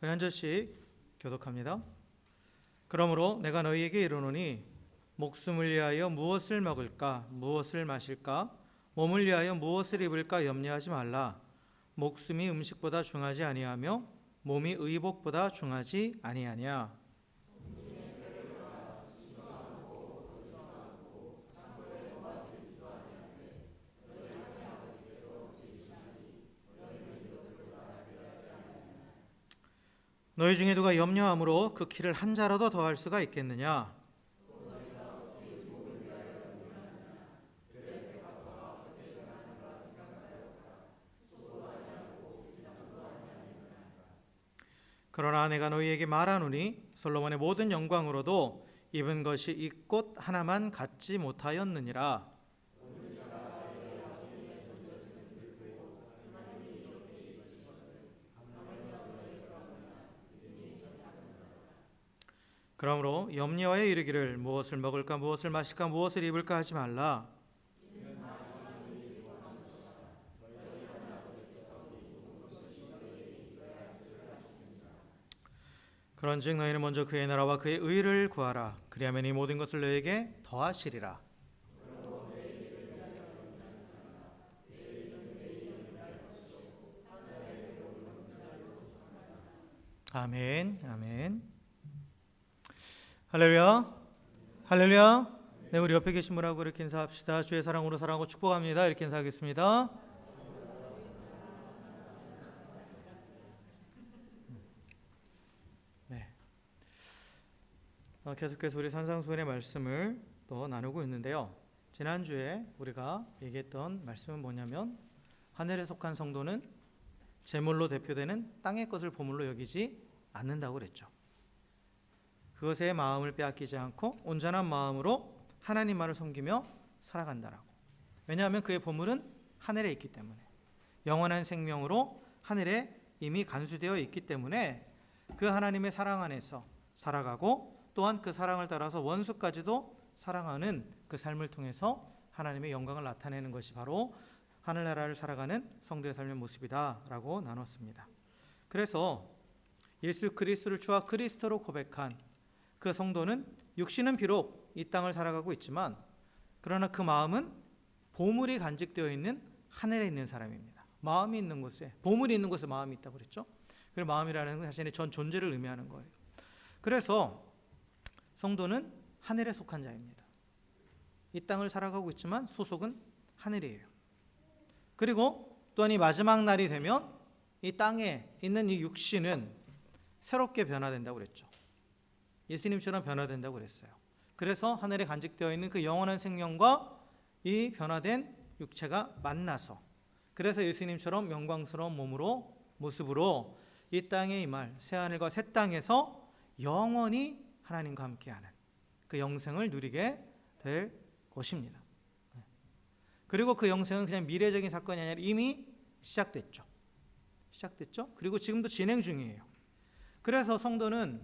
우리 한 절씩 교독합니다. 그러므로 내가 너희에게 이르노니 목숨을 위하여 무엇을 먹을까 무엇을 마실까 몸을 위하여 무엇을 입을까 염려하지 말라. 목숨이 음식보다 중하지 아니하며 몸이 의복보다 중하지 아니하냐. 너희 중에 누가 염려함으로 그 키를 한 자라도 더할 수가 있겠느냐. 그러나 내가 너희에게 말하노니 솔로몬의 모든 영광으로도 입은 것이 이 꽃 하나만 갖지 못하였느니라. 그러므로 염려하여 이르기를 무엇을 먹을까 무엇을 마실까 무엇을 입을까 하지 말라. 그런즉 너희는 먼저 그의 나라와 그의 의를 구하라. 그리하면 이 모든 것을 너희에게 더하시리라. 아멘. 아멘. 할렐루야. 할렐루야. 네, 우리 옆에 계신 분하고 이렇게 인사합시다. 주의 사랑으로 사랑하고 축복합니다. 이렇게 인사하겠습니다. 네. 계속해서 우리 산상수훈의 말씀을 또 나누고 있는데요. 지난주에 우리가 얘기했던 말씀은 뭐냐면 하늘에 속한 성도는 제물로 대표되는 땅의 것을 보물로 여기지 않는다고 그랬죠. 그것에 마음을 빼앗기지 않고 온전한 마음으로 하나님만을 섬기며 살아간다라고. 왜냐하면 그의 보물은 하늘에 있기 때문에, 영원한 생명으로 하늘에 이미 간수되어 있기 때문에 그 하나님의 사랑 안에서 살아가고 또한 그 사랑을 따라서 원수까지도 사랑하는 그 삶을 통해서 하나님의 영광을 나타내는 것이 바로 하늘나라를 살아가는 성도의 삶의 모습이다라고 나눴습니다. 그래서 예수 그리스도를 주와 그리스도로 고백한 그 성도는 육신은 비록 이 땅을 살아가고 있지만 그러나 그 마음은 보물이 간직되어 있는 하늘에 있는 사람입니다. 마음이 있는 곳에, 보물이 있는 곳에 마음이 있다고 그랬죠. 그 마음이라는 건 자신의 전 존재를 의미하는 거예요. 그래서 성도는 하늘에 속한 자입니다. 이 땅을 살아가고 있지만 소속은 하늘이에요. 그리고 또한 이 마지막 날이 되면 이 땅에 있는 이 육신은 새롭게 변화된다고 그랬죠. 예수님처럼 변화된다고 그랬어요. 그래서 하늘에 간직되어 있는 그 영원한 생명과 이 변화된 육체가 만나서, 그래서 예수님처럼 영광스러운 몸으로, 모습으로 이 땅에 임할 새하늘과 새 땅에서 영원히 하나님과 함께하는 그 영생을 누리게 될 것입니다. 그리고 그 영생은 그냥 미래적인 사건이 아니라 이미 시작됐죠. 그리고 지금도 진행 중이에요. 그래서 성도는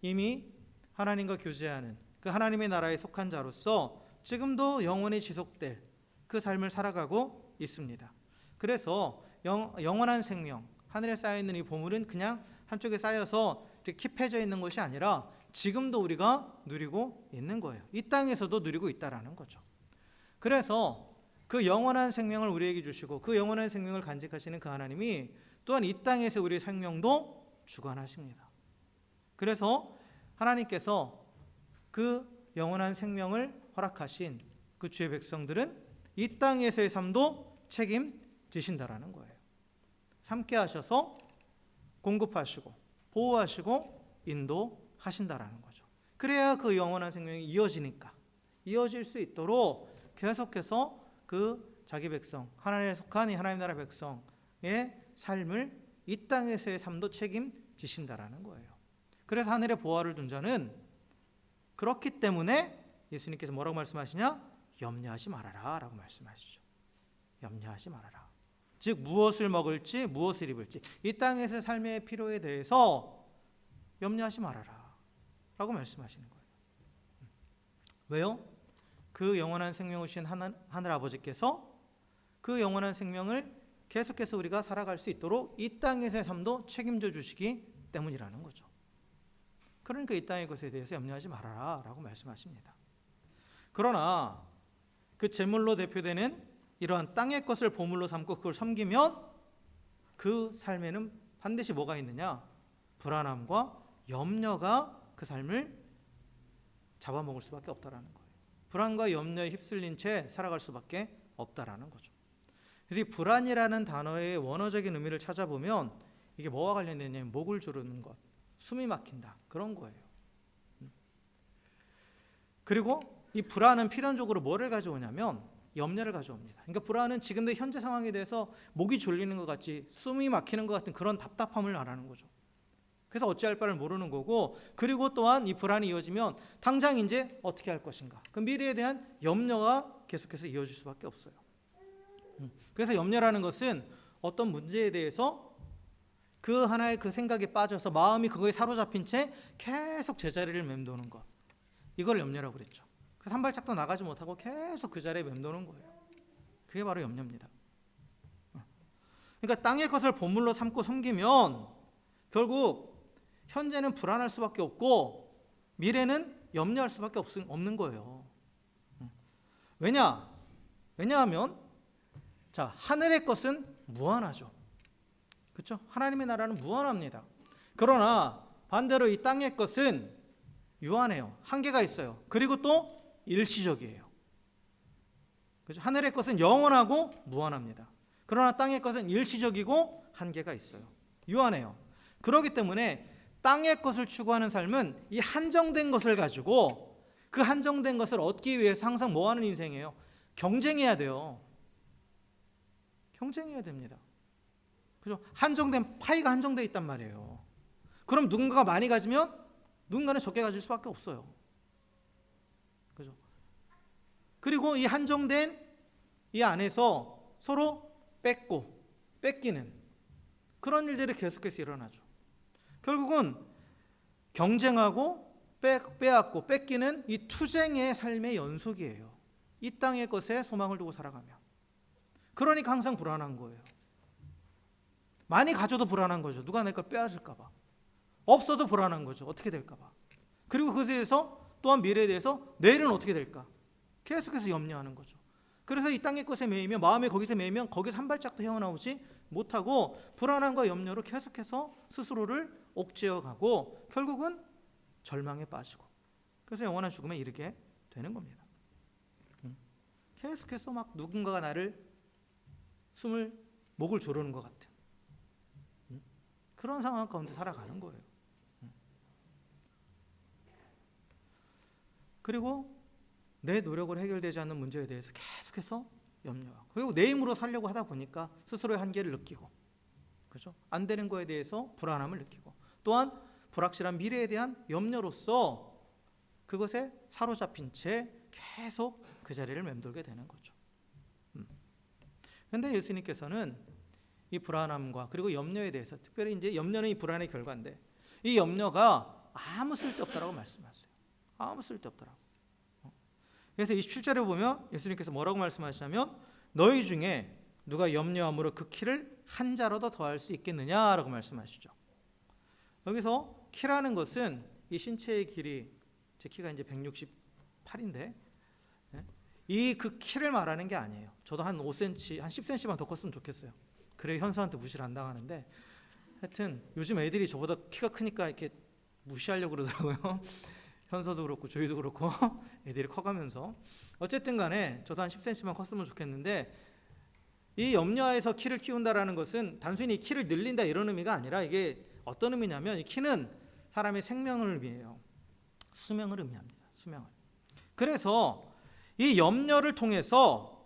이미 하나님과 교제하는 그 하나님의 나라에 속한 자로서 지금도 영원히 지속될 그 삶을 살아가고 있습니다. 그래서 영원한 생명, 하늘에 쌓여있는 이 보물은 그냥 한쪽에 쌓여서 이렇게 킵해져 있는 것이 아니라 지금도 우리가 누리고 있는 거예요. 이 땅에서도 누리고 있다라는 거죠. 그래서 그 영원한 생명을 우리에게 주시고 그 영원한 생명을 간직하시는 그 하나님이 또한 이 땅에서 우리의 생명도 주관하십니다. 그래서 하나님께서 그 영원한 생명을 허락하신 그 주의 백성들은 이 땅에서의 삶도 책임지신다라는 거예요. 삼게 하셔서 공급하시고 보호하시고 인도하신다라는 거죠. 그래야 그 영원한 생명이 이어질 수 있도록 계속해서 그 자기 백성, 하나님에 속한 이 하나님 나라 백성의 삶을 이 땅에서의 삶도 책임지신다라는 거예요. 그래서 하늘에 보화를 둔 자는, 그렇기 때문에 예수님께서 뭐라고 말씀하시냐? 염려하지 말아라 라고 말씀하시죠. 염려하지 말아라. 즉 무엇을 먹을지 무엇을 입을지 이 땅에서의 삶의 필요에 대해서 염려하지 말아라 라고 말씀하시는 거예요. 왜요? 그 영원한 생명을 주신 하늘 아버지께서 그 영원한 생명을 계속해서 우리가 살아갈 수 있도록 이 땅에서의 삶도 책임져 주시기 때문이라는 거죠. 그러니까 이 땅의 것에 대해서 염려하지 말아라 라고 말씀하십니다. 그러나 그 제물로 대표되는 이러한 땅의 것을 보물로 삼고 그걸 섬기면 그 삶에는 반드시 뭐가 있느냐? 불안함과 염려가 그 삶을 잡아먹을 수밖에 없다라는 거예요. 불안과 염려에 휩쓸린 채 살아갈 수밖에 없다라는 거죠. 그래서 이 불안이라는 단어의 원어적인 의미를 찾아보면 이게 뭐와 관련되냐면 목을 조르는 것, 숨이 막힌다 그런 거예요. 그리고 이 불안은 필연적으로 뭐를 가져오냐면 염려를 가져옵니다. 그러니까 불안은 지금의 현재 상황에 대해서 목이 졸리는 것 같이 숨이 막히는 것 같은 그런 답답함을 말하는 거죠. 그래서 어찌할 바를 모르는 거고, 그리고 또한 이 불안이 이어지면 당장 이제 어떻게 할 것인가, 그 미래에 대한 염려가 계속해서 이어질 수밖에 없어요. 그래서 염려라는 것은 어떤 문제에 대해서 그 하나의 그 생각에 빠져서 마음이 그거에 사로잡힌 채 계속 제자리를 맴도는 것, 이걸 염려라고 그랬죠. 그래서 한 발짝도 나가지 못하고 계속 그 자리에 맴도는 거예요. 그게 바로 염려입니다. 그러니까 땅의 것을 보물로 삼고 섬기면 결국 현재는 불안할 수밖에 없고 미래는 염려할 수밖에 없는 거예요. 왜냐하면 자, 하늘의 것은 무한하죠. 그렇죠? 하나님의 나라는 무한합니다. 그러나 반대로 이 땅의 것은 유한해요. 한계가 있어요. 그리고 또 일시적이에요. 그렇죠? 하늘의 것은 영원하고 무한합니다. 그러나 땅의 것은 일시적이고 한계가 있어요. 유한해요. 그렇기 때문에 땅의 것을 추구하는 삶은 이 한정된 것을 가지고 그 한정된 것을 얻기 위해서 항상 뭐 하는 인생이에요? 경쟁해야 돼요. 경쟁해야 됩니다. 그죠? 한정된 파이가 한정되어 있단 말이에요. 그럼 누군가가 많이 가지면 누군가는 적게 가질 수밖에 없어요. 그죠? 그리고 이 한정된 이 안에서 서로 뺏고 뺏기는 그런 일들이 계속해서 일어나죠. 결국은 경쟁하고 빼앗고 뺏기는 이 투쟁의 삶의 연속이에요. 이 땅의 것에 소망을 두고 살아가면. 그러니까 항상 불안한 거예요. 많이 가져도 불안한 거죠. 누가 내 걸 빼앗을까 봐. 없어도 불안한 거죠. 어떻게 될까 봐. 그리고 그것에 대해서 또한 미래에 대해서 내일은 어떻게 될까? 계속해서 염려하는 거죠. 그래서 이 땅의 것에 매이면, 마음에 거기서 매이면 거기서 한 발짝도 헤어나오지 못하고 불안함과 염려로 계속해서 스스로를 옥죄어가고 결국은 절망에 빠지고, 그래서 영원한 죽음에 이르게 되는 겁니다. 계속해서 막 누군가가 나를 목을 조르는 것 같은 그런 상황 가운데 살아가는 거예요. 그리고 내 노력으로 해결되지 않는 문제에 대해서 계속해서 염려하고, 그리고 내 힘으로 살려고 하다 보니까 스스로의 한계를 느끼고, 그렇죠? 안 되는 거에 대해서 불안함을 느끼고, 또한 불확실한 미래에 대한 염려로서 그것에 사로잡힌 채 계속 그 자리를 맴돌게 되는 거죠. 그런데 예수님께서는 이 불안함과 그리고 염려에 대해서, 특별히 이제 염려는 이 불안의 결과인데 이 염려가 아무 쓸데없다라고 말씀하세요. 아무 쓸데없더라고. 그래서 27절에 보면 예수님께서 뭐라고 말씀하시냐면 너희 중에 누가 염려함으로 그 키를 한 자라도 더할 수 있겠느냐라고 말씀하시죠. 여기서 키라는 것은 이 신체의 길이, 제 키가 이제 168인데 이 그 키를 말하는 게 아니에요. 저도 한 5cm, 한 10cm만 더 컸으면 좋겠어요. 그래 현서한테 무시를 안 당하는데, 하여튼 요즘 애들이 저보다 키가 크니까 이렇게 무시하려고 그러더라고요. 현서도 그렇고 저희도 그렇고 애들이 커가면서, 어쨌든 간에 저도 한 10cm만 컸으면 좋겠는데, 이 염려에서 키를 키운다라는 것은 단순히 키를 늘린다 이런 의미가 아니라 이게 어떤 의미냐면 이 키는 사람의 생명을 의미해요. 수명을 의미합니다. 수명을. 그래서 이 염려를 통해서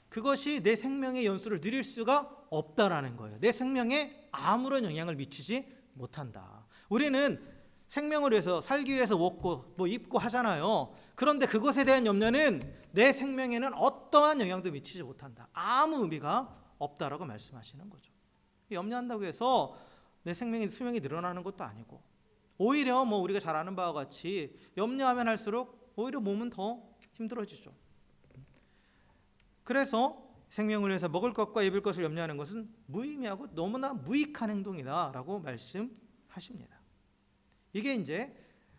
그것이 내 생명의 연수를 늘릴 수가 없다라는 거예요. 내 생명에 아무런 영향을 미치지 못한다. 우리는 생명을 위해서, 살기 위해서 먹고 뭐 입고 하잖아요. 그런데 그것에 대한 염려는 내 생명에는 어떠한 영향도 미치지 못한다. 아무 의미가 없다라고 말씀하시는 거죠. 염려한다고 해서 내 생명의 수명이 늘어나는 것도 아니고, 오히려 뭐 우리가 잘 아는 바와 같이 염려하면 할수록 오히려 몸은 더 힘들어지죠. 그래서 생명을 위해서 먹을 것과 입을 것을 염려하는 것은 무의미하고 너무나 무익한 행동이다라고 말씀하십니다. 이게 이제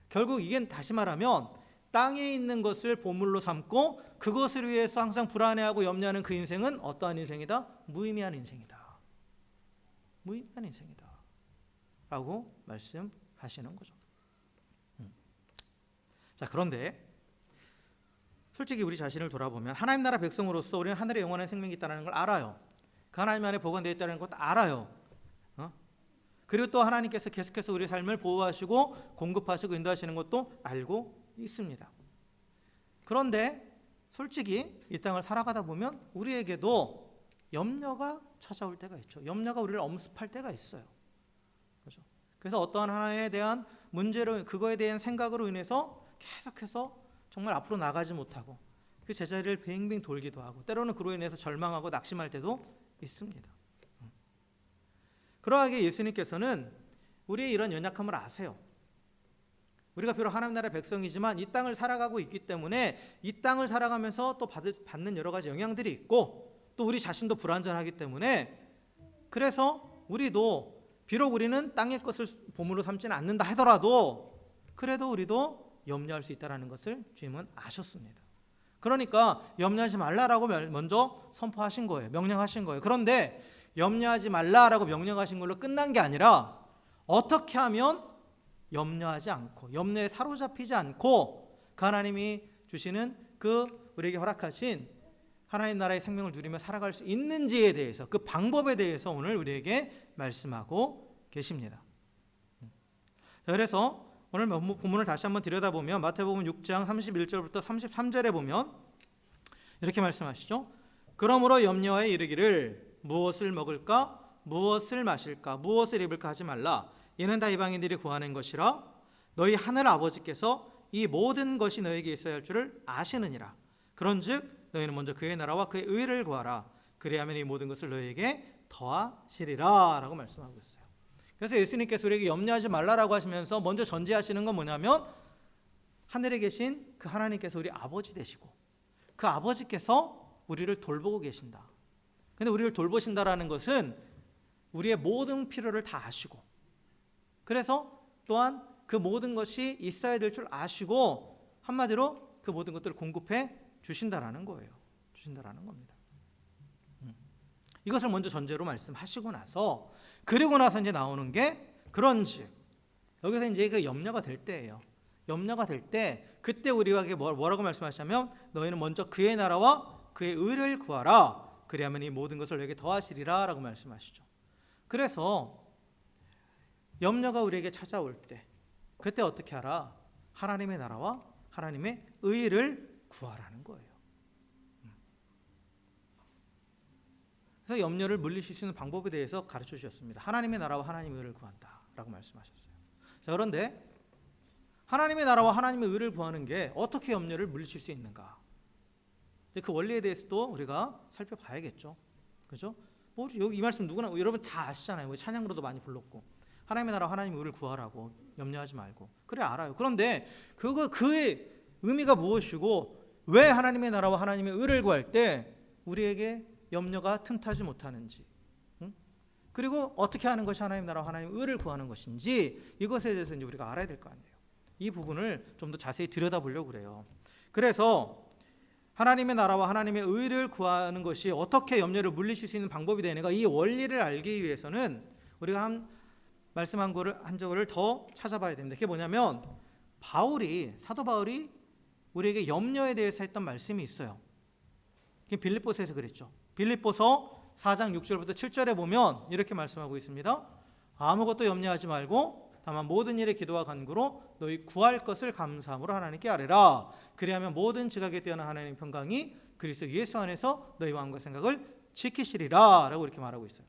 결국 이게 다시 말하면 땅에 있는 것을 보물로 삼고 그것을 위해서 항상 불안해하고 염려하는 그 인생은 어떠한 인생이다? 무의미한 인생이다. 무의미한 인생이다 라고 말씀하시는 거죠. 자, 그런데 솔직히 우리 자신을 돌아보면 하나님 나라 백성으로서 우리는 하늘에 영원한 생명이 있다는 걸 알아요. 그 하나님 안에 보관되어 있다는 것도 알아요. 그리고 또 하나님께서 계속해서 우리의 삶을 보호하시고 공급하시고 인도하시는 것도 알고 있습니다. 그런데 솔직히 이 땅을 살아가다 보면 우리에게도 염려가 찾아올 때가 있죠. 염려가 우리를 엄습할 때가 있어요. 그렇죠? 그래서 어떠한 하나에 대한 문제로 그거에 대한 생각으로 인해서 계속해서 정말 앞으로 나가지 못하고 그 제자리를 뱅뱅 돌기도 하고 때로는 그로 인해서 절망하고 낙심할 때도 있습니다. 그러하게 예수님께서는 우리의 이런 연약함을 아세요. 우리가 비록 하나님 나라의 백성이지만 이 땅을 살아가고 있기 때문에 이 땅을 살아가면서 또 받는 여러 가지 영향들이 있고 또 우리 자신도 불완전하기 때문에 그래서 우리도 비록 우리는 땅의 것을 보물로 삼지는 않는다 하더라도 그래도 우리도 염려할 수 있다는 것을 주님은 아셨습니다. 그러니까 염려하지 말라라고 먼저 선포하신 거예요. 명령하신 거예요. 그런데 염려하지 말라라고 명령하신 걸로 끝난 게 아니라 어떻게 하면 염려하지 않고 염려에 사로잡히지 않고 그 하나님이 주시는 그 우리에게 허락하신 하나님 나라의 생명을 누리며 살아갈 수 있는지에 대해서 그 방법에 대해서 오늘 우리에게 말씀하고 계십니다. 자, 그래서 오늘 본문을 다시 한번 들여다보면 마태복음 6장 31절부터 33절에 보면 이렇게 말씀하시죠. 그러므로 염려하여 이르기를 무엇을 먹을까 무엇을 마실까 무엇을 입을까 하지 말라. 이는 다 이방인들이 구하는 것이라. 너희 하늘 아버지께서 이 모든 것이 너에게 있어야 할 줄을 아시느니라. 그런즉 너희는 먼저 그의 나라와 그의 의를 구하라. 그리하면 이 모든 것을 너희에게 더하시리라 라고 말씀하고 있어요. 그래서 예수님께서 우리에게 염려하지 말라라고 하시면서 먼저 전제하시는 건 뭐냐면 하늘에 계신 그 하나님께서 우리 아버지 되시고 그 아버지께서 우리를 돌보고 계신다. 근데 우리를 돌보신다라는 것은 우리의 모든 필요를 다 아시고 그래서 또한 그 모든 것이 있어야 될 줄 아시고 한마디로 그 모든 것들을 공급해 주신다라는 거예요. 주신다라는 겁니다. 이것을 먼저 전제로 말씀하시고 나서 그리고 나서 이제 나오는 게 그런즉 여기서 이제 그 염려가 될 때예요. 염려가 될 때 그때 우리에게 뭐라고 말씀하시냐면 너희는 먼저 그의 나라와 그의 의를 구하라. 그리하면 이 모든 것을 너에게 더하시리라 라고 말씀하시죠. 그래서 염려가 우리에게 찾아올 때 그때 어떻게 하라? 하나님의 나라와 하나님의 의를 구하라는 거예요. 그래서 염려를 물리칠 수 있는 방법에 대해서 가르쳐 주셨습니다. 하나님의 나라와 하나님의 의를 구한다라고 말씀하셨어요. 자, 그런데 하나님의 나라와 하나님의 의를 구하는 게 어떻게 염려를 물리칠 수 있는가? 그 원리에 대해서도 우리가 살펴봐야겠죠. 그렇죠? 뭐 여기 이 말씀 누구나 여러분 다 아시잖아요. 찬양으로도 많이 불렀고 하나님의 나라와 하나님의 의를 구하라고 염려하지 말고 그래 알아요. 그런데 그의 의미가 무엇이고 왜 하나님의 나라와 하나님의 의를 구할 때 우리에게 염려가 틈타지 못하는지 그리고 어떻게 하는 것이 하나님 나라와 하나님의 의를 구하는 것인지 이것에 대해서 이제 우리가 알아야 될 거 아니에요. 이 부분을 좀 더 자세히 들여다보려고 그래요. 그래서 하나님의 나라와 하나님의 의를 구하는 것이 어떻게 염려를 물리칠 수 있는 방법이 되는가 이 원리를 알기 위해서는 우리가 말씀한 거를 더 찾아봐야 됩니다. 그게 뭐냐면 사도 바울이 우리에게 염려에 대해서 했던 말씀이 있어요. 그게 빌립보서에서 그랬죠. 빌립보서 4장 6절부터 7절에 보면 이렇게 말씀하고 있습니다. 아무것도 염려하지 말고 다만 모든 일에 기도와 간구로 너희 구할 것을 감사함으로 하나님께 아뢰라. 그리하면 모든 지각에 뛰어난 하나님의 평강이 그리스도 예수 안에서 너희 마음과 생각을 지키시리라 라고 이렇게 말하고 있어요.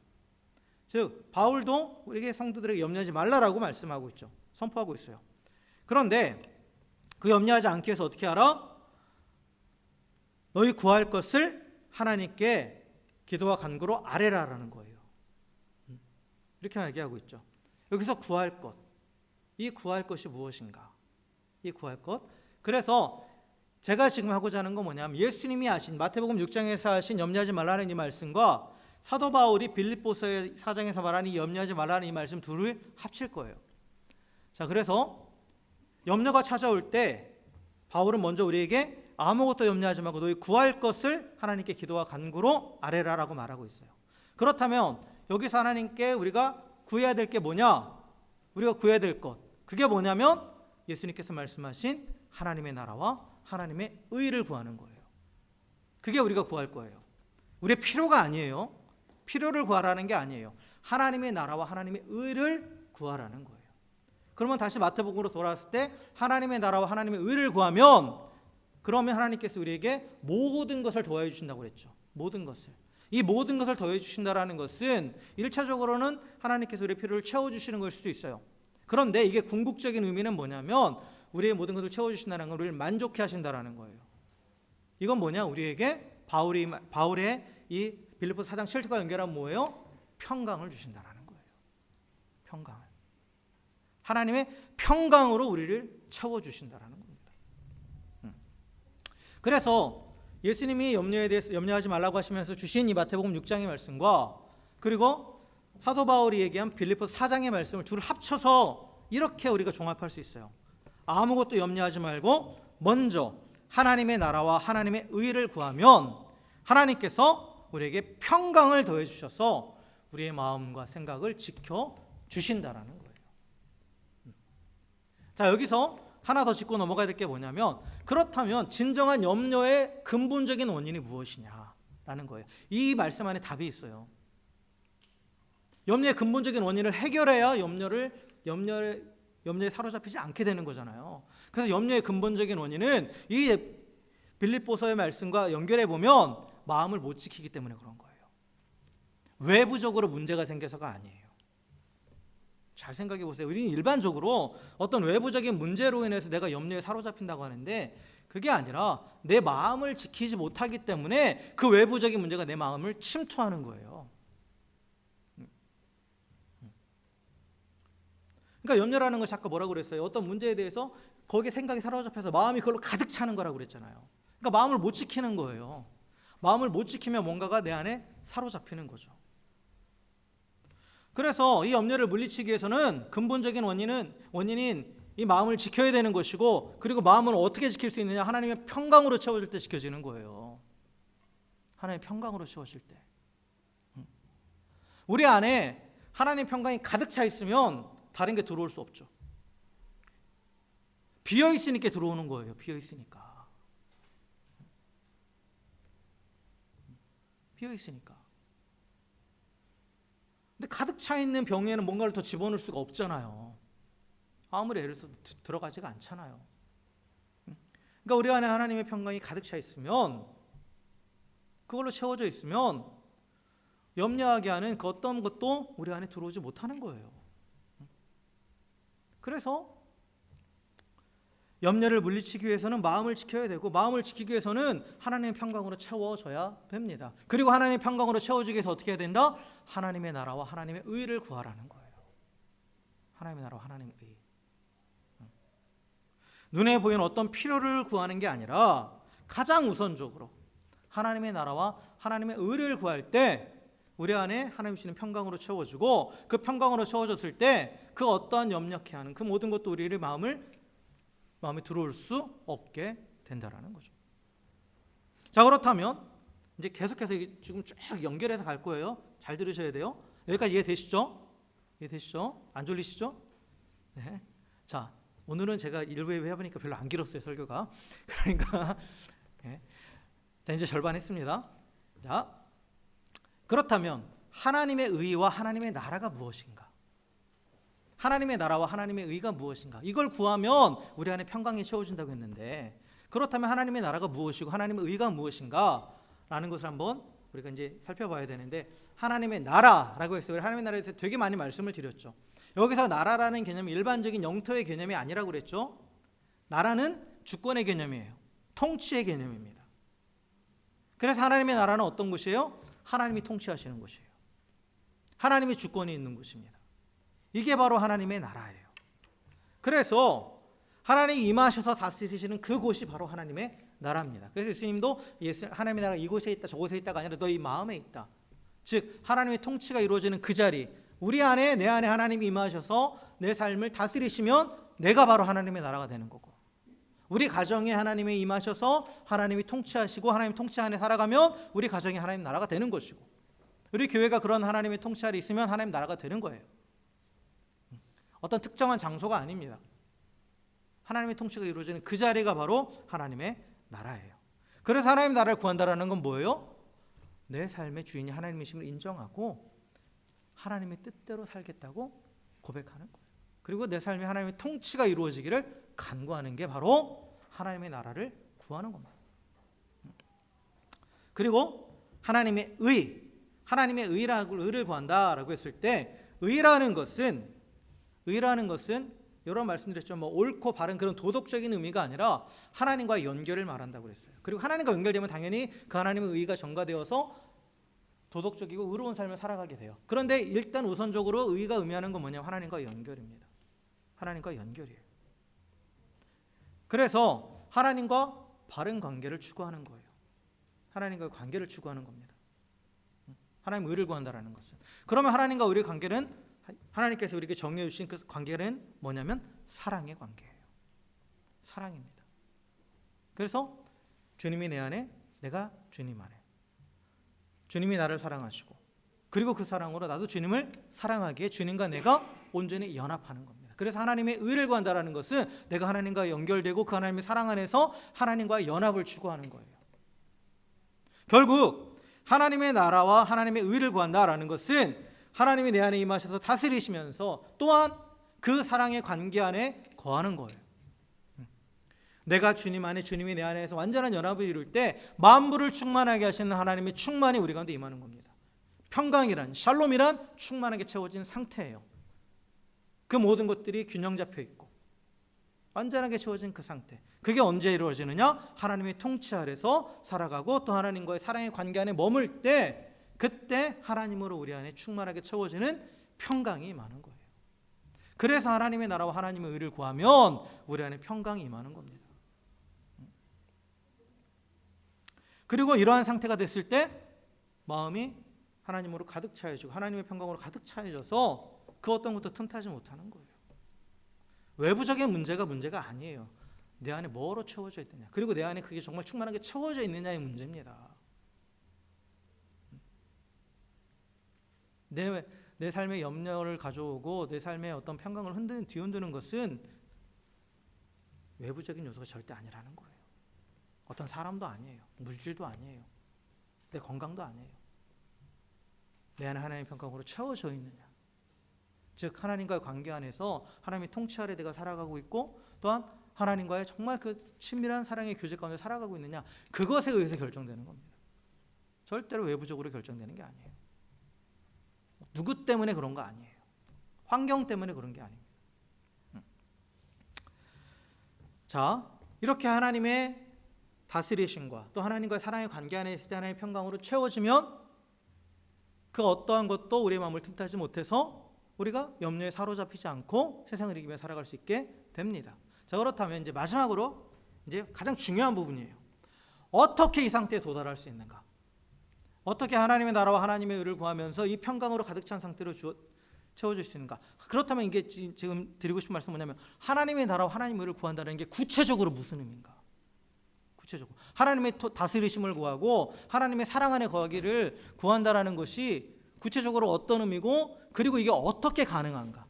즉 바울도 우리에게 성도들에게 염려하지 말라라고 말씀하고 있죠. 선포하고 있어요. 그런데 그 염려하지 않기 위해서 어떻게 하라? 너희 구할 것을 하나님께 기도와 간구로 아뢰라라는 거예요. 이렇게 얘기하고 있죠. 여기서 구할 것, 이 구할 것이 무엇인가? 이 구할 것. 그래서 제가 지금 하고자 하는 건 뭐냐면 예수님이 하신 마태복음 6장에서 하신 염려하지 말라는 이 말씀과 사도 바울이 빌립보서의 4장에서 말하는 이 염려하지 말라는 이 말씀 둘을 합칠 거예요. 자, 그래서 염려가 찾아올 때 바울은 먼저 우리에게 아무것도 염려하지 말고 너희 구할 것을 하나님께 기도와 간구로 아뢰라라고 말하고 있어요. 그렇다면 여기서 하나님께 우리가 구해야 될 게 뭐냐? 우리가 구해야 될 것, 그게 뭐냐면 예수님께서 말씀하신 하나님의 나라와 하나님의 의를 구하는 거예요. 그게 우리가 구할 거예요. 우리의 필요가 아니에요. 필요를 구하라는 게 아니에요. 하나님의 나라와 하나님의 의를 구하라는 거예요. 그러면 다시 마태복음으로 돌아왔을 때 하나님의 나라와 하나님의 의를 구하면, 그러면 하나님께서 우리에게 모든 것을 더해 주신다고 그랬죠. 모든 것을. 이 모든 것을 더해 주신다라는 것은 1차적으로는 하나님께서 우리의 필요를 채워주시는 걸 수도 있어요. 그런데 이게 궁극적인 의미는 뭐냐면 우리의 모든 것을 채워주신다는 건 우리를 만족해 하신다라는 거예요. 이건 뭐냐? 우리에게 바울의 이 빌립보서 4장 7절과 연결한 뭐예요? 평강을 주신다라는 거예요. 평강을. 하나님의 평강으로 우리를 채워주신다라는 겁니다. 그래서 예수님이 염려에 대해서 염려하지 말라고 하시면서 주신 이 마태복음 6장의 말씀과 그리고 사도 바울이 얘기한 빌립보서 4장의 말씀을 둘을 합쳐서 이렇게 우리가 종합할 수 있어요. 아무것도 염려하지 말고 먼저 하나님의 나라와 하나님의 의를 구하면 하나님께서 우리에게 평강을 더해 주셔서 우리의 마음과 생각을 지켜 주신다라는 거예요. 자, 여기서 하나 더 짚고 넘어가야 될 게 뭐냐면, 그렇다면 진정한 염려의 근본적인 원인이 무엇이냐라는 거예요. 이 말씀 안에 답이 있어요. 염려의 근본적인 원인을 해결해야 염려에 사로잡히지 않게 되는 거잖아요. 그래서 염려의 근본적인 원인은 이 빌립보서의 말씀과 연결해 보면 마음을 못 지키기 때문에 그런 거예요. 외부적으로 문제가 생겨서가 아니에요. 잘 생각해 보세요. 우리는 일반적으로 어떤 외부적인 문제로 인해서 내가 염려에 사로잡힌다고 하는데 그게 아니라 내 마음을 지키지 못하기 때문에 그 외부적인 문제가 내 마음을 침투하는 거예요. 그러니까 염려라는 것이 아까 뭐라고 그랬어요? 어떤 문제에 대해서 거기에 생각이 사로잡혀서 마음이 그걸로 가득 차는 거라고 그랬잖아요. 그러니까 마음을 못 지키는 거예요. 마음을 못 지키면 뭔가가 내 안에 사로잡히는 거죠. 그래서 이 염려를 물리치기 위해서는 근본적인 원인인 이 마음을 지켜야 되는 것이고, 그리고 마음을 어떻게 지킬 수 있느냐? 하나님의 평강으로 채워질 때 지켜지는 거예요. 하나님의 평강으로 채워질 때. 우리 안에 하나님의 평강이 가득 차 있으면 다른 게 들어올 수 없죠. 비어 있으니까 들어오는 거예요. 비어 있으니까. 비어 있으니까. 근데 가득 차 있는 병에는 뭔가를 더 집어넣을 수가 없잖아요. 아무리 애를 써도 들어가지가 않잖아요. 그러니까 우리 안에 하나님의 평강이 가득 차 있으면, 그걸로 채워져 있으면 염려하게 하는 그 어떤 것도 우리 안에 들어오지 못하는 거예요. 그래서 염려를 물리치기 위해서는 마음을 지켜야 되고, 마음을 지키기 위해서는 하나님의 평강으로 채워져야 됩니다. 그리고 하나님의 평강으로 채워지기 위해서 어떻게 해야 된다? 하나님의 나라와 하나님의 의를 구하라는 거예요. 하나님의 나라와 하나님의 의. 눈에 보이는 어떤 필요를 구하는 게 아니라 가장 우선적으로 하나님의 나라와 하나님의 의를 구할 때 우리 안에 하나님 주시는 평강으로 채워지고, 그 평강으로 채워졌을 때 그 어떠한 염려케 하는 그 모든 것도 우리의 마음에 들어올 수 없게 된다라는 거죠. 자, 그렇다면 이제 계속해서 지금 쭉 연결해서 갈 거예요. 잘 들으셔야 돼요. 여기까지 이해되시죠? 이해되시죠? 안 졸리시죠? 네. 자, 오늘은 제가 일부 해보니까 별로 안 길었어요, 설교가. 그러니까 네. 자, 이제 절반 했습니다. 자, 그렇다면 하나님의 의와 하나님의 나라가 무엇인가? 하나님의 나라와 하나님의 의가 무엇인가? 이걸 구하면 우리 안에 평강이 채워진다고 했는데, 그렇다면 하나님의 나라가 무엇이고 하나님의 의가 무엇인가? 라는 것을 한번 우리가 이제 살펴봐야 되는데, 하나님의 나라라고 했어요. 하나님의 나라에 대해서 되게 많이 말씀을 드렸죠. 여기서 나라라는 개념이 일반적인 영토의 개념이 아니라고 그랬죠. 나라는 주권의 개념이에요. 통치의 개념입니다. 그래서 하나님의 나라는 어떤 곳이에요? 하나님이 통치하시는 곳이에요. 하나님의 주권이 있는 곳입니다. 이게 바로 하나님의 나라예요. 그래서 하나님이 임하셔서 다스리시는 그곳이 바로 하나님의 나라입니다. 그래서 예수님도 하나님의 나라가 이곳에 있다 저곳에 있다가 아니라 너희 마음에 있다. 즉 하나님의 통치가 이루어지는 그 자리, 우리 안에 내 안에 하나님이 임하셔서 내 삶을 다스리시면 내가 바로 하나님의 나라가 되는 거고, 우리 가정에 하나님이 임하셔서 하나님이 통치하시고 하나님 통치 안에 살아가면 우리 가정이 하나님 나라가 되는 것이고, 우리 교회가 그런 하나님의 통치 아래 있으면 하나님 나라가 되는 거예요. 어떤 특정한 장소가 아닙니다. 하나님의 통치가 이루어지는 그 자리가 바로 하나님의 나라예요. 그래서 하나님의 나라를 구한다라는 건 뭐예요? 내 삶의 주인이 하나님이심을 인정하고 하나님의 뜻대로 살겠다고 고백하는 거예요. 그리고 내 삶에 하나님의 통치가 이루어지기를 간구하는 게 바로 하나님의 나라를 구하는 겁니다. 그리고 하나님의 하나님의 의를 구한다라고 했을 때, 의라는 것은 여러 말씀드렸죠. 옳고 바른 그런 도덕적인 의미가 아니라 하나님과의 연결을 말한다고 그랬어요. 그리고 하나님과 연결되면 당연히 그 하나님의 의가 전가되어서 도덕적이고 의로운 삶을 살아가게 돼요. 그런데 일단 우선적으로 의가 의미하는 건 뭐냐면 하나님과의 연결입니다. 하나님과의 연결이에요. 그래서 하나님과 바른 관계를 추구하는 거예요. 하나님과의 관계를 추구하는 겁니다. 하나님 의를 구한다라는 것은. 그러면 하나님과 우리의 관계는, 하나님께서 우리에게 정해 주신 그 관계는 뭐냐면 사랑의 관계예요. 사랑입니다. 그래서 주님이 내 안에, 내가 주님 안에. 주님이 나를 사랑하시고, 그리고 그 사랑으로 나도 주님을 사랑하기에 주님과 내가 온전히 연합하는 겁니다. 그래서 하나님의 의를 구한다라는 것은 내가 하나님과 연결되고 그 하나님의 사랑 안에서 하나님과의 연합을 추구하는 거예요. 결국 하나님의 나라와 하나님의 의를 구한다라는 것은 하나님이 내 안에 임하셔서 다스리시면서 또한 그 사랑의 관계 안에 거하는 거예요. 내가 주님 안에, 주님이 내 안에서 완전한 연합을 이룰 때 만물을 충만하게 하시는 하나님의 충만이 우리 가운데 임하는 겁니다. 평강이란, 샬롬이란 충만하게 채워진 상태예요. 그 모든 것들이 균형 잡혀 있고 완전하게 채워진 그 상태. 그게 언제 이루어지느냐? 하나님의 통치 아래서 살아가고 또 하나님과의 사랑의 관계 안에 머물 때, 그때 하나님으로 우리 안에 충만하게 채워지는 평강이 임하는 거예요. 그래서 하나님의 나라와 하나님의 의를 구하면 우리 안에 평강이 임하는 겁니다. 그리고 이러한 상태가 됐을 때 마음이 하나님으로 가득 차여지고 하나님의 평강으로 가득 차여져서 그 어떤 것도 틈타지 못하는 거예요. 외부적인 문제가 아니에요. 내 안에 뭐로 채워져 있느냐, 그리고 내 안에 그게 정말 충만하게 채워져 있느냐의 문제입니다. 내 삶에 염려를 가져오고 내 삶에 어떤 평강을 뒤흔드는 것은 외부적인 요소가 절대 아니라는 거예요. 어떤 사람도 아니에요. 물질도 아니에요. 내 건강도 아니에요. 내 안에 하나님의 평강으로 채워져 있느냐, 즉 하나님과의 관계 안에서 하나님의 통치 아래 내가 살아가고 있고 또한 하나님과의 정말 그 친밀한 사랑의 교제 가운데 살아가고 있느냐, 그것에 의해서 결정되는 겁니다. 절대로 외부적으로 결정되는 게 아니에요. 누구 때문에 그런 거 아니에요. 환경 때문에 그런 게 아닙니다. 자, 이렇게 하나님의 다스리심과 또 하나님과의 사랑의 관계 안에 있을 때 하나님의 평강으로 채워지면 그 어떠한 것도 우리의 마음을 틈타지 못해서 우리가 염려에 사로잡히지 않고 세상을 이기며 살아갈 수 있게 됩니다. 자, 그렇다면 이제 마지막으로 이제 가장 중요한 부분이에요. 어떻게 이 상태에 도달할 수 있는가? 어떻게 하나님의 나라와 하나님의 의를 구하면서 이 평강으로 가득 찬 상태로 채워줄 수 있는가? 그렇다면 이게 지금 드리고 싶은 말씀은 뭐냐면 하나님의 나라와 하나님의 의를 구한다는 게 구체적으로 무슨 의미인가? 구체적으로 하나님의 다스리심을 구하고 하나님의 사랑 안에 거하기를 구한다라는 것이 구체적으로 어떤 의미고, 그리고 이게 어떻게 가능한가?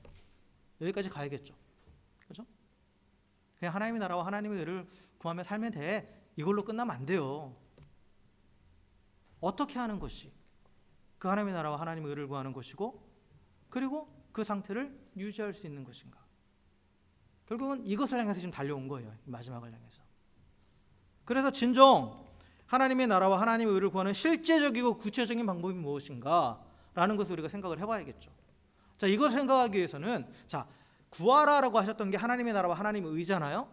여기까지 가야겠죠. 그렇죠? 그냥 하나님의 나라와 하나님의 의를 구하며 살면 돼, 이걸로 끝나면 안 돼요. 어떻게 하는 것이 그 하나님의 나라와 하나님의 의를 구하는 것이고, 그리고 그 상태를 유지할 수 있는 것인가? 결국은 이것을 향해서 지금 달려온 거예요. 마지막을 향해서. 그래서 진정 하나님의 나라와 하나님의 의를 구하는 실제적이고 구체적인 방법이 무엇인가? 라는 것을 우리가 생각을 해봐야겠죠. 자, 이것을 생각하기 위해서는, 자, 구하라라고 하셨던 게 하나님의 나라와 하나님의 의잖아요.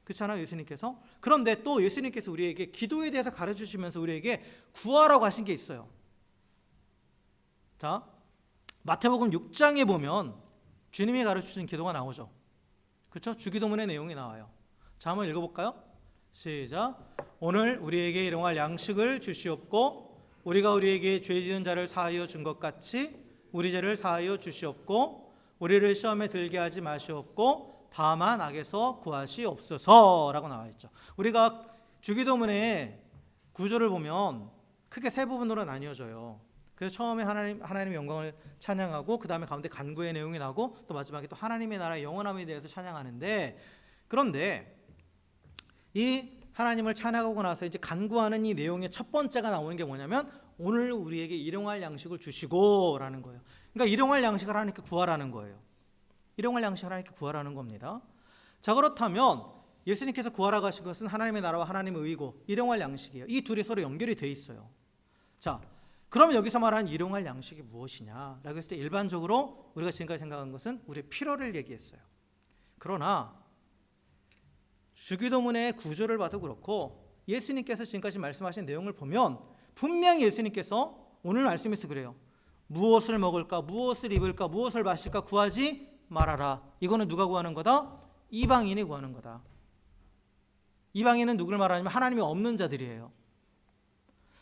그렇잖아요, 예수님께서. 그런데 또 예수님께서 우리에게 기도에 대해서 가르쳐주시면서 우리에게 구하라고 하신 게 있어요. 자, 마태복음 6장에 보면 주님이 가르쳐주신 기도가 나오죠. 그렇죠? 주기도문의 내용이 나와요. 자, 한번 읽어볼까요? 시작. 오늘 우리에게 일용할 양식을 주시옵고 우리가 우리에게 죄 지은 자를 사하여 준 것 같이 우리 죄를 사하여 주시옵고 우리를 시험에 들게 하지 마시옵고 다만 악에서 구하시옵소서라고 나와 있죠. 우리가 주기도문의 구조를 보면 크게 세 부분으로 나뉘어져요. 그래서 처음에 하나님의 영광을 찬양하고 그 다음에 가운데 간구의 내용이 나오고 또 마지막에 또 하나님의 나라의 영원함에 대해서 찬양하는데, 그런데 이 하나님을 찬양하고 나서 이제 간구하는 이 내용의 첫 번째가 나오는 게 뭐냐면 오늘 우리에게 일용할 양식을 주시고라는 거예요. 그러니까 일용할 양식을 하나님께 구하라는 거예요. 일용할 양식을 하나님께 구하라는 겁니다. 자, 그렇다면 예수님께서 구하라고 하신 것은 하나님의 나라와 하나님의 의고 일용할 양식이에요. 이 둘이 서로 연결이 돼 있어요. 자, 그러면 여기서 말하는 일용할 양식이 무엇이냐라고 했을 때 일반적으로 우리가 지금까지 생각한 것은 우리의 필요를 얘기했어요. 그러나 주기도문의 구조를 봐도 그렇고 예수님께서 지금까지 말씀하신 내용을 보면 분명히 예수님께서 오늘 말씀에서 그래요. 무엇을 먹을까, 무엇을 입을까, 무엇을 마실까 구하지 말아라. 이거는 누가 구하는 거다? 이방인이 구하는 거다. 이방인은 누구를 말하냐면 하나님이 없는 자들이에요.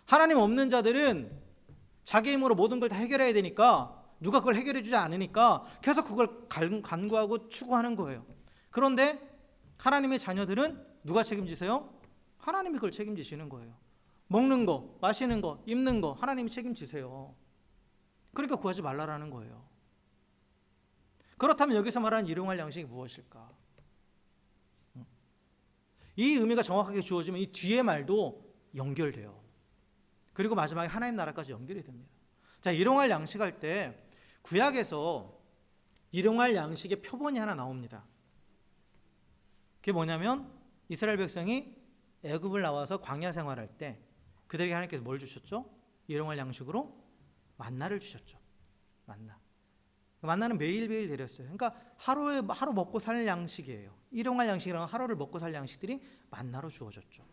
하나님 없는 자들은 자기 힘으로 모든 걸 다 해결해야 되니까 누가 그걸 해결해 주지 않으니까 계속 그걸 간구하고 추구하는 거예요. 그런데 하나님의 자녀들은 누가 책임지세요? 하나님이 그걸 책임지시는 거예요. 먹는 거, 마시는 거, 입는 거 하나님이 책임지세요. 그러니까 구하지 말라라는 거예요. 그렇다면 여기서 말하는 일용할 양식이 무엇일까? 이 의미가 정확하게 주어지면 이 뒤의 말도 연결돼요. 그리고 마지막에 하나님 나라까지 연결이 됩니다. 자, 일용할 양식 할 때 구약에서 일용할 양식의 표본이 하나 나옵니다. 그게 뭐냐면 이스라엘 백성이 애굽을 나와서 광야 생활할 때 그들에게 하나님께서 뭘 주셨죠? 일용할 양식으로 만나를 주셨죠. 만나는 매일매일 내렸어요. 그러니까 하루 먹고 살 양식이에요. 일용할 양식이랑 하루를 먹고 살 양식들이 만나로 주어졌죠.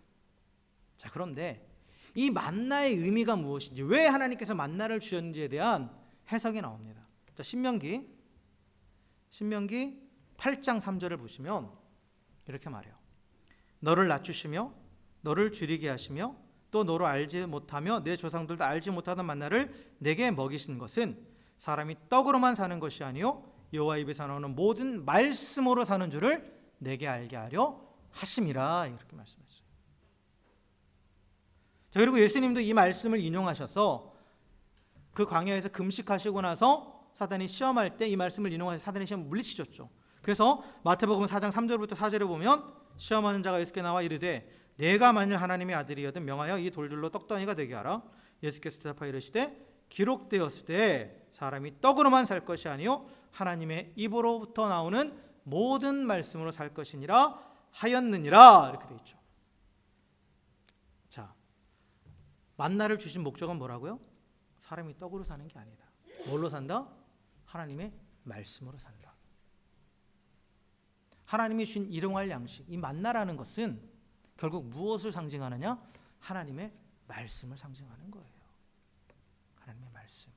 자, 그런데 이 만나의 의미가 무엇인지, 왜 하나님께서 만나를 주셨는지에 대한 해석이 나옵니다. 자, 신명기 8장 3절을 보시면 이렇게 말해요. 너를 낮추시며 너를 줄이게 하시며 또 너로 알지 못하며 내 조상들도 알지 못하던 만나를 내게 먹이신 것은 사람이 떡으로만 사는 것이 아니요 여호와 입에서 나오는 모든 말씀으로 사는 줄을 내게 알게 하려 하심이라, 이렇게 말씀했어요. 자, 그리고 예수님도 이 말씀을 인용하셔서 그 광야에서 금식하시고 나서 사단이 시험할 때 이 말씀을 인용하셔서 사단의 시험을 물리치셨죠. 그래서 마태복음 4장 3절부터 4절에 보면 시험하는 자가 예수께 나와 이르되 내가 만일 하나님의 아들이거든 명하여 이 돌들로 떡덩이가 되게 하라. 예수께서 대답하여 이르시되 기록되었으되 사람이 떡으로만 살 것이 아니요 하나님의 입으로부터 나오는 모든 말씀으로 살 것이니라 하였느니라, 이렇게 돼 있죠. 자, 만나를 주신 목적은 뭐라고요? 사람이 떡으로 사는 게 아니다. 뭘로 산다? 하나님의 말씀으로 산다. 하나님이 주신 일용할 양식, 이 만나라는 것은 결국 무엇을 상징하느냐? 하나님의 말씀을 상징하는 거예요. 하나님의 말씀.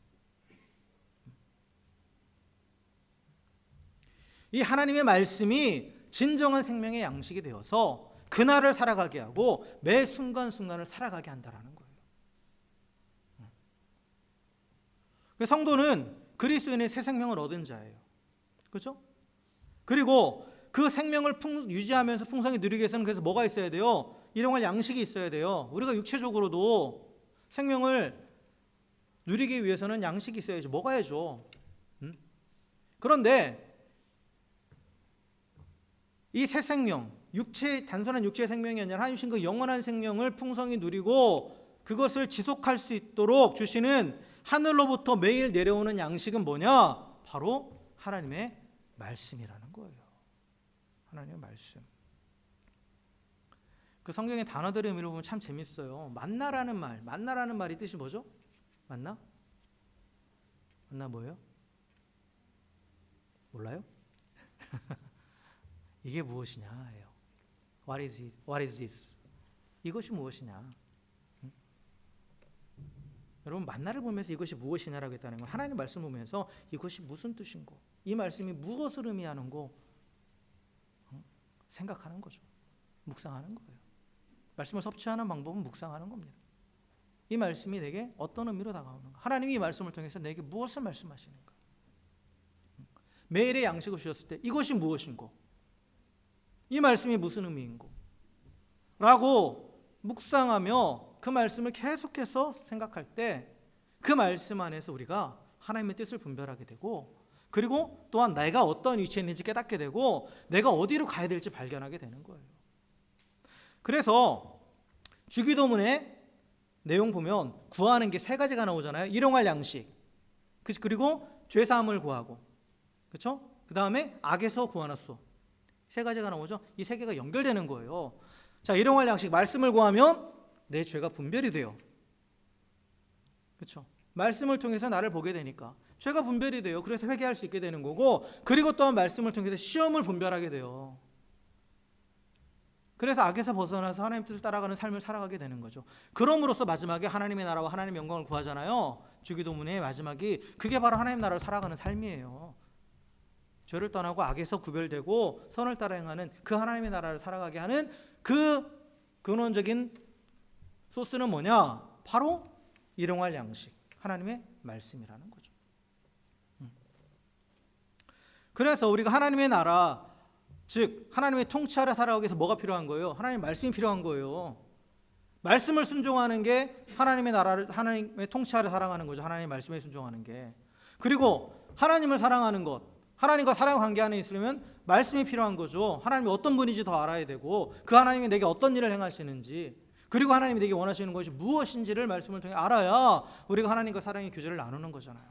이 하나님의 말씀이 진정한 생명의 양식이 되어서 그날을 살아가게 하고 매 순간순간을 살아가게 한다라는 거예요. 성도는 그리스도인의 새 생명을 얻은 자예요. 그렇죠? 그리고 그 생명을 유지하면서 풍성히 누리기 위해서는 그래서 뭐가 있어야 돼요? 일용할 양식이 있어야 돼요. 우리가 육체적으로도 생명을 누리기 위해서는 양식이 있어야지. 먹어야죠. 그런데 이 새 생명, 단순한 육체의 생명이 아니라 하나님 주신 그 영원한 생명을 풍성히 누리고 그것을 지속할 수 있도록 주시는 하늘로부터 매일 내려오는 양식은 뭐냐? 바로 하나님의 말씀이라는 거예요. 하나님의 말씀. 그 성경의 단어들의 의미를 보면 참 재밌어요. 만나라는 말이 뜻이 뭐죠? 만나 뭐예요? 몰라요? 이게 무엇이냐예요. What is this? 이것이 무엇이냐? 여러분, 만나를 보면서 이것이 무엇이냐라고 했다는 건 하나님의 말씀을 보면서 이것이 무슨 뜻인고, 이 말씀이 무엇을 의미하는고 생각하는 거죠. 묵상하는 거예요. 말씀을 섭취하는 방법은 묵상하는 겁니다. 이 말씀이 내게 어떤 의미로 다가오는가? 하나님이 이 말씀을 통해서 내게 무엇을 말씀하시는가? 매일의 양식을 주셨을 때 이것이 무엇인고? 이 말씀이 무슨 의미인고? 라고 묵상하며 그 말씀을 계속해서 생각할 때 그 말씀 안에서 우리가 하나님의 뜻을 분별하게 되고, 그리고 또한 내가 어떤 위치에 있는지 깨닫게 되고 내가 어디로 가야 될지 발견하게 되는 거예요. 그래서 주기도문의 내용 보면 구하는 게 세 가지가 나오잖아요. 일용할 양식, 그리고 죄사함을 구하고, 그렇죠? 그 다음에 악에서 구하나소, 세 가지가 나오죠. 이 세 개가 연결되는 거예요. 자, 일용할 양식, 말씀을 구하면 내 죄가 분별이 돼요. 그렇죠? 말씀을 통해서 나를 보게 되니까 죄가 분별이 돼요. 그래서 회개할 수 있게 되는 거고, 그리고 또한 말씀을 통해서 시험을 분별하게 돼요. 그래서 악에서 벗어나서 하나님 뜻을 따라가는 삶을 살아가게 되는 거죠. 그럼으로써 마지막에 하나님의 나라와 하나님의 영광을 구하잖아요. 주기도문의 마지막이 그게 바로 하나님 나라를 살아가는 삶이에요. 죄를 떠나고 악에서 구별되고 선을 따라 행하는 그 하나님의 나라를 살아가게 하는 그 근원적인 소스는 뭐냐? 바로 일용할 양식, 하나님의 말씀이라는 거죠. 그래서 우리가 하나님의 나라, 즉 하나님의 통치 아래 살아가기 위해서 뭐가 필요한 거예요? 하나님의 말씀이 필요한 거예요. 말씀을 순종하는 게 하나님의 나라를, 하나님의 통치 아래 살아가는 거죠. 하나님의 말씀에 순종하는 게. 그리고 하나님을 사랑하는 것, 하나님과 사랑 관계 안에 있으려면 말씀이 필요한 거죠. 하나님이 어떤 분인지 더 알아야 되고, 그 하나님이 내게 어떤 일을 행하시는지, 그리고 하나님이 내게 원하시는 것이 무엇인지를 말씀을 통해 알아야 우리가 하나님과 사랑의 교제를 나누는 거잖아요.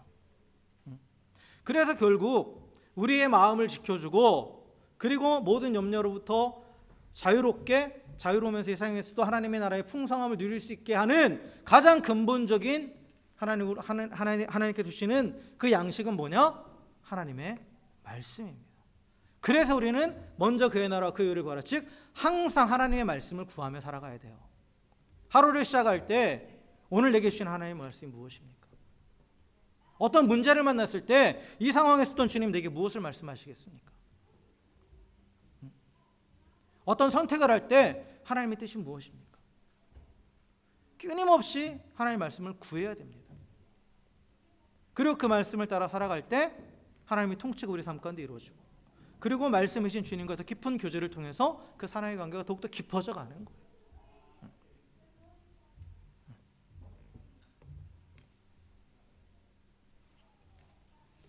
그래서 결국 우리의 마음을 지켜주고, 그리고 모든 염려로부터 자유로우면서 이 세상에서도 하나님의 나라의 풍성함을 누릴 수 있게 하는 가장 근본적인 하나님께 주시는 그 양식은 뭐냐? 하나님의 말씀입니다. 그래서 우리는 먼저 그의 나라와 그 의를 구하라. 즉 항상 하나님의 말씀을 구하며 살아가야 돼요. 하루를 시작할 때 오늘 내게 주신 하나님의 말씀이 무엇입니까? 어떤 문제를 만났을 때 이 상황에서 어떤 주님 내게 무엇을 말씀하시겠습니까? 어떤 선택을 할 때 하나님의 뜻이 무엇입니까? 끊임없이 하나님의 말씀을 구해야 됩니다. 그리고 그 말씀을 따라 살아갈 때 하나님의 통치가 우리 삶 가운데 이루어지고, 그리고 말씀이신 주님과 더 깊은 교제를 통해서 그 사랑의 관계가 더욱더 깊어져 가는 거예요.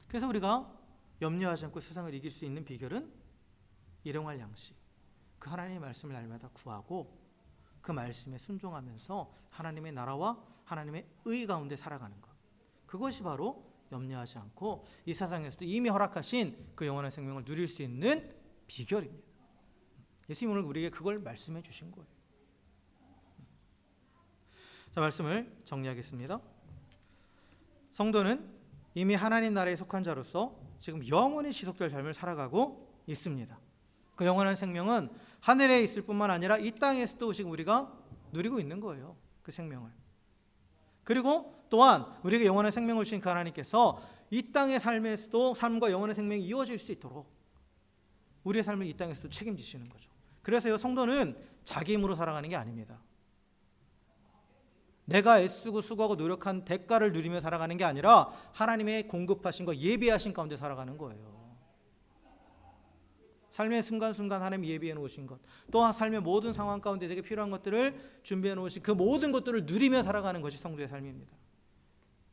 그래서 우리가 염려하지 않고 세상을 이길 수 있는 비결은 일용할 양식, 그 하나님의 말씀을 날마다 구하고 그 말씀에 순종하면서 하나님의 나라와 하나님의 의 가운데 살아가는 것, 그것이 바로 염려하지 않고 이 세상에서도 이미 허락하신 그 영원한 생명을 누릴 수 있는 비결입니다. 예수님은 우리에게 그걸 말씀해 주신 거예요. 자, 말씀을 정리하겠습니다. 성도는 이미 하나님 나라에 속한 자로서 지금 영원히 지속될 삶을 살아가고 있습니다. 그 영원한 생명은 하늘에 있을 뿐만 아니라 이 땅에서도 지금 우리가 누리고 있는 거예요. 그 생명을. 그리고 또한 우리에게 영원한 생명을 주신 그 하나님께서 이 땅의 삶에서도 삶과 영원한 생명이 이어질 수 있도록 우리의 삶을 이 땅에서도 책임지시는 거죠. 그래서 성도는 자기 힘으로 살아가는 게 아닙니다. 내가 애쓰고 수고하고 노력한 대가를 누리며 살아가는 게 아니라 하나님의 공급하신 것, 예비하신 가운데 살아가는 거예요. 삶의 순간순간 하나님이 예비해 놓으신 것, 또한 삶의 모든 상황 가운데 내게 필요한 것들을 준비해 놓으신 그 모든 것들을 누리며 살아가는 것이 성도의 삶입니다.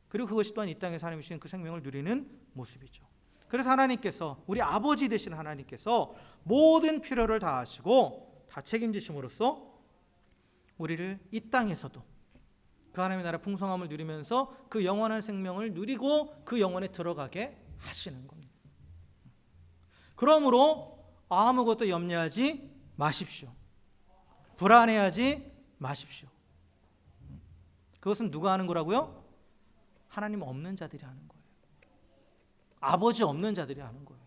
그리고 그것이 또한 이 땅에서 하나님이 주신 그 생명을 누리는 모습이죠. 그래서 하나님께서, 우리 아버지 되시는 하나님께서 모든 필요를 다 하시고 다 책임지심으로써 우리를 이 땅에서도 그 하나님의 나라 풍성함을 누리면서 그 영원한 생명을 누리고 그 영혼에 들어가게 하시는 겁니다. 그러므로 아무것도 염려하지 마십시오. 불안해하지 마십시오. 그것은 누가 하는 거라고요? 하나님 없는 자들이 하는 거예요. 아버지 없는 자들이 하는 거예요.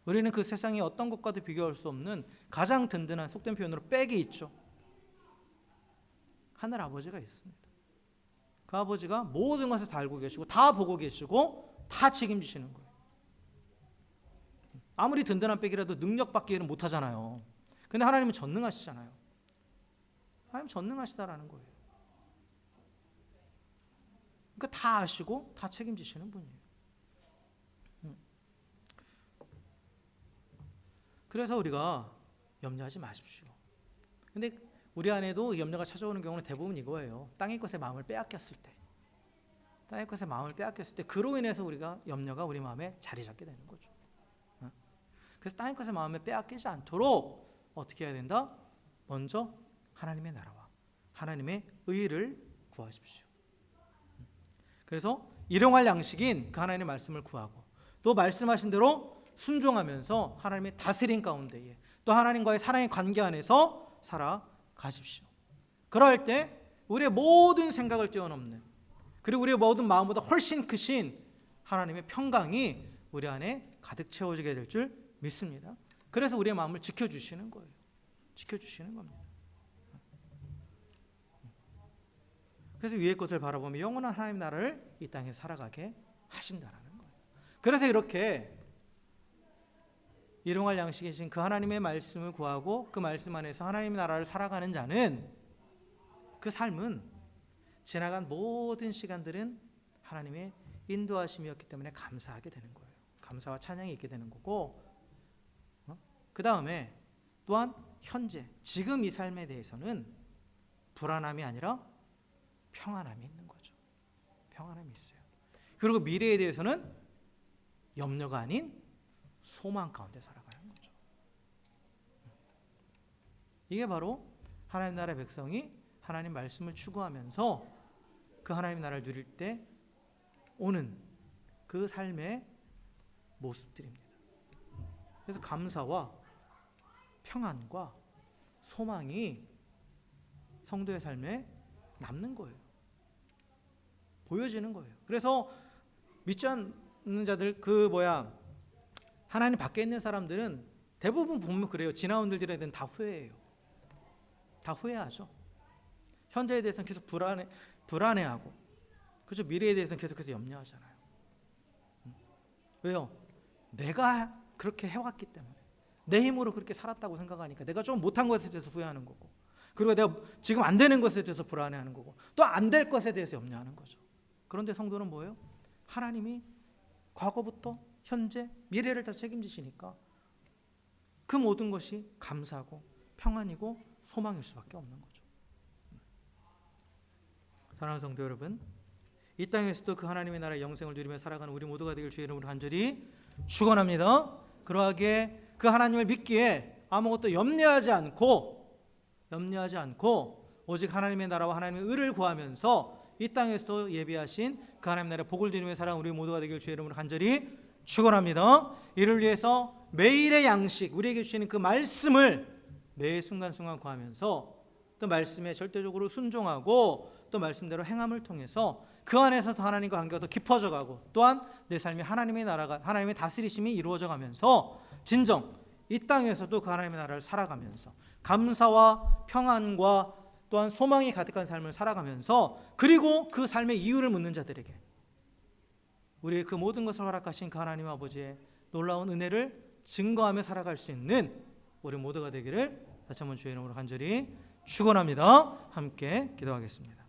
우리는 그 세상의 어떤 것과도 비교할 수 없는 가장 든든한, 속된 표현으로 백이 있죠. 하늘 아버지가 있습니다. 그 아버지가 모든 것을 다 알고 계시고 다 보고 계시고 다 책임지시는 거예요. 아무리 든든한 백이라도 능력 받기에는 못하잖아요. 근데 하나님은 전능하시잖아요. 하나님 전능하시다라는 거예요. 그러니까 다 아시고 다 책임지시는 분이에요. 그래서 우리가 염려하지 마십시오. 근데 우리 안에도 염려가 찾아오는 경우는 대부분 이거예요. 땅의 것에 마음을 빼앗겼을 때, 땅의 것에 마음을 빼앗겼을 때 그로 인해서 우리가 염려가 우리 마음에 자리 잡게 되는 거죠. 그래서 땅의 것에 마음에 빼앗기지 않도록 어떻게 해야 된다? 먼저 하나님의 나라와 하나님의 의를 구하십시오. 그래서 일용할 양식인 그 하나님의 말씀을 구하고 또 말씀하신 대로 순종하면서 하나님의 다스림 가운데에 또 하나님과의 사랑의 관계 안에서 살아가십시오. 그럴 때 우리의 모든 생각을 뛰어넘는, 그리고 우리의 모든 마음보다 훨씬 크신 하나님의 평강이 우리 안에 가득 채워지게 될 줄 믿습니다. 그래서 우리의 마음을 지켜주시는 거예요. 지켜주시는 겁니다. 그래서 위의 것을 바라보며 영원한 하나님 나라를 이 땅에 살아가게 하신다라는 거예요. 그래서 이렇게 일용할 양식이신 그 하나님의 말씀을 구하고 그 말씀 안에서 하나님의 나라를 살아가는 자는 그 삶은 지나간 모든 시간들은 하나님의 인도하심이었기 때문에 감사하게 되는 거예요. 감사와 찬양이 있게 되는 거고, 그 다음에 또한 현재 지금 이 삶에 대해서는 불안함이 아니라 평안함이 있는 거죠. 평안함이 있어요. 그리고 미래에 대해서는 염려가 아닌 소망 가운데 살아가는 거죠. 이게 바로 하나님 나라의 백성이 하나님 말씀을 추구하면서 그 하나님 나라를 누릴 때 오는 그 삶의 모습들입니다. 그래서 감사와 평안과 소망이 성도의 삶에 남는 거예요. 보여지는 거예요. 그래서 믿지 않는 자들 하나님 밖에 있는 사람들은 대부분 보면 그래요. 지나온 일들에 대해서는 다 후회해요. 다 후회하죠. 현재에 대해서는 계속 불안해하고, 그죠? 미래에 대해서는 계속해서 염려하잖아요. 왜요? 내가 그렇게 해왔기 때문에, 내 힘으로 그렇게 살았다고 생각하니까 내가 좀 못한 것에 대해서 후회하는 거고, 그리고 내가 지금 안 되는 것에 대해서 불안해하는 거고, 또 안 될 것에 대해서 염려하는 거죠. 그런데 성도는 뭐예요? 하나님이 과거부터 현재, 미래를 다 책임지시니까 그 모든 것이 감사하고 평안이고 소망일 수밖에 없는 거죠. 사랑하는 성도 여러분, 이 땅에서도 그 하나님의 나라의 영생을 누리며 살아가는 우리 모두가 되길 주의 이름으로 간절히 축원합니다. 그러하게 그 하나님을 믿기에 아무것도 염려하지 않고 오직 하나님의 나라와 하나님의 의를 구하면서 이 땅에서도 예비하신 그 하나님 나라의 복을 누리며 살아가는 우리 모두가 되길 주의 이름으로 간절히 축원합니다. 이를 위해서 매일의 양식, 우리에게 주시는 그 말씀을 매 순간순간 구하면서 또 말씀에 절대적으로 순종하고 또 말씀대로 행함을 통해서 그 안에서 더 하나님과 관계가 더 깊어져 가고, 또한 내 삶이 하나님의 나라가, 하나님의 다스리심이 이루어져 가면서 진정 이 땅에서도 그 하나님의 나라를 살아가면서 감사와 평안과 또한 소망이 가득한 삶을 살아가면서, 그리고 그 삶의 이유를 묻는 자들에게 우리의 그 모든 것을 허락하신 그 하나님 아버지의 놀라운 은혜를 증거하며 살아갈 수 있는 우리 모두가 되기를 다시 한번 주의 이름으로 간절히 축원합니다. 함께 기도하겠습니다.